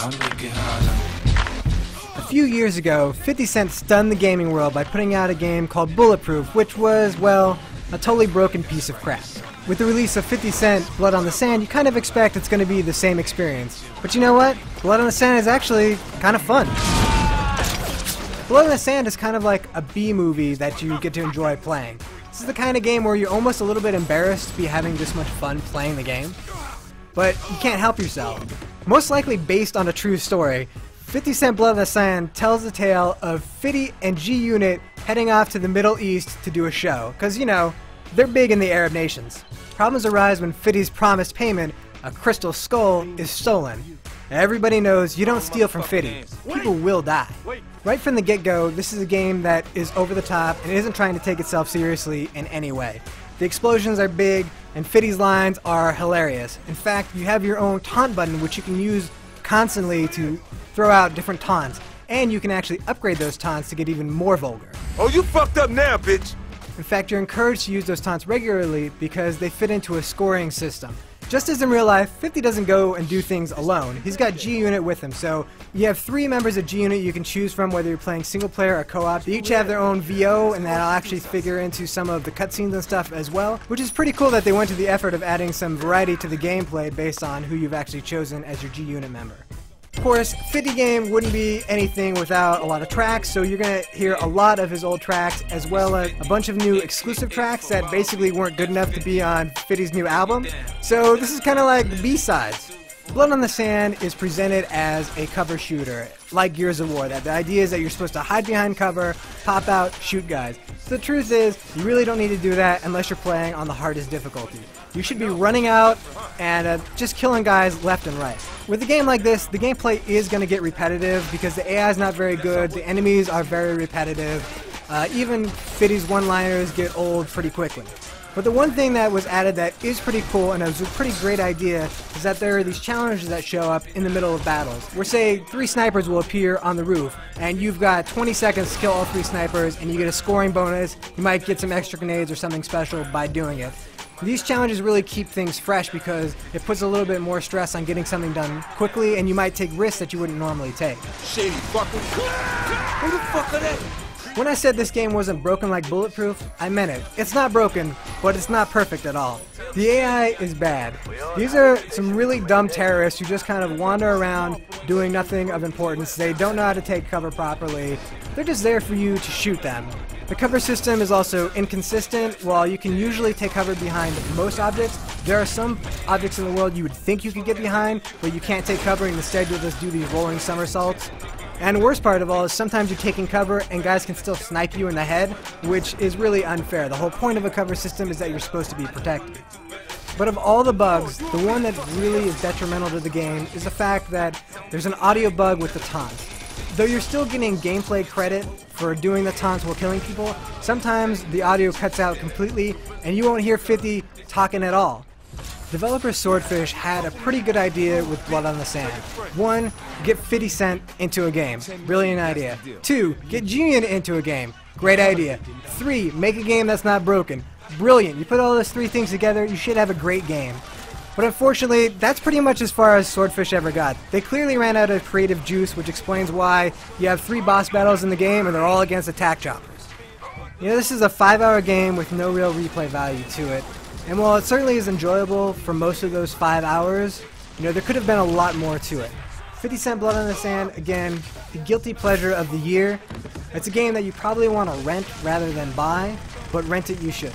A few years ago, 50 Cent stunned the gaming world by putting out a game called Bulletproof, which was, well, a totally broken piece of crap. With the release of 50 Cent, Blood on the Sand, you kind of expect it's going to be the same experience. But you know what? Blood on the Sand is actually kind of fun. Blood on the Sand is kind of like a B-movie that you get to enjoy playing. This is the kind of game where you're almost a little bit embarrassed to be having this much fun playing the game. But you can't help yourself. Most likely based on a true story, 50 Cent Blood on the Sand tells the tale of 50 and G-Unit heading off to the Middle East to do a show. Because, you know, they're big in the Arab nations. Problems arise when 50's promised payment, a crystal skull, is stolen. Everybody knows you don't steal from 50. People will die. Right from the get-go, this is a game that is over the top and isn't trying to take itself seriously in any way. The explosions are big, and 50's lines are hilarious. In fact, you have your own taunt button which you can use constantly to throw out different taunts. And you can actually upgrade those taunts to get even more vulgar. Oh, you fucked up now, bitch! In fact, you're encouraged to use those taunts regularly because they fit into a scoring system. Just as in real life, 50 doesn't go and do things alone. He's got G-Unit with him, so you have 3 members of G-Unit you can choose from, whether you're playing single player or co-op. They each have their own VO, and that'll actually figure into some of the cutscenes and stuff as well, which is pretty cool that they went to the effort of adding some variety to the gameplay based on who you've actually chosen as your G-Unit member. Of course, 50 game wouldn't be anything without a lot of tracks, so you're going to hear a lot of his old tracks, as well as a bunch of new exclusive tracks that basically weren't good enough to be on 50's new album. So this is kind of like the B-sides. Blood on the Sand is presented as a cover shooter, like Gears of War. That the idea is that you're supposed to hide behind cover, pop out, shoot guys. So the truth is, you really don't need to do that unless you're playing on the hardest difficulty. You should be running out and just killing guys left and right. With a game like this, the gameplay is going to get repetitive because the AI is not very good, the enemies are very repetitive, even 50's one-liners get old pretty quickly. But the one thing that was added that is pretty cool and it was a pretty great idea is that there are these challenges that show up in the middle of battles. Where say 3 snipers will appear on the roof and you've got 20 seconds to kill all 3 snipers and you get a scoring bonus. You might get some extra grenades or something special by doing it. These challenges really keep things fresh because it puts a little bit more stress on getting something done quickly and you might take risks that you wouldn't normally take. Shady fucker. Who the fuck are they? When I said this game wasn't broken like Bulletproof, I meant it. It's not broken, but it's not perfect at all. The AI is bad. These are some really dumb terrorists who just kind of wander around doing nothing of importance. They don't know how to take cover properly. They're just there for you to shoot them. The cover system is also inconsistent. While you can usually take cover behind most objects, there are some objects in the world you would think you could get behind, but you can't take cover and instead you'll just do these rolling somersaults. And the worst part of all is sometimes you're taking cover and guys can still snipe you in the head, which is really unfair. The whole point of a cover system is that you're supposed to be protected. But of all the bugs, the one that really is detrimental to the game is the fact that there's an audio bug with the taunts. Though you're still getting gameplay credit for doing the taunts while killing people, sometimes the audio cuts out completely and you won't hear 50 talking at all. Developer Swordfish had a pretty good idea with Blood on the Sand. 1, get 50 Cent into a game. Brilliant idea. 2, get G-Unit into a game. Great idea. 3, make a game that's not broken. Brilliant. You put all those 3 things together, you should have a great game. But unfortunately, that's pretty much as far as Swordfish ever got. They clearly ran out of creative juice, which explains why you have 3 boss battles in the game and they're all against attack choppers. You know, this is a 5-hour game with no real replay value to it. And while it certainly is enjoyable for most of those 5 hours, you know, there could have been a lot more to it. 50 Cent Blood on the Sand, again, the guilty pleasure of the year. It's a game that you probably want to rent rather than buy, but rent it you should.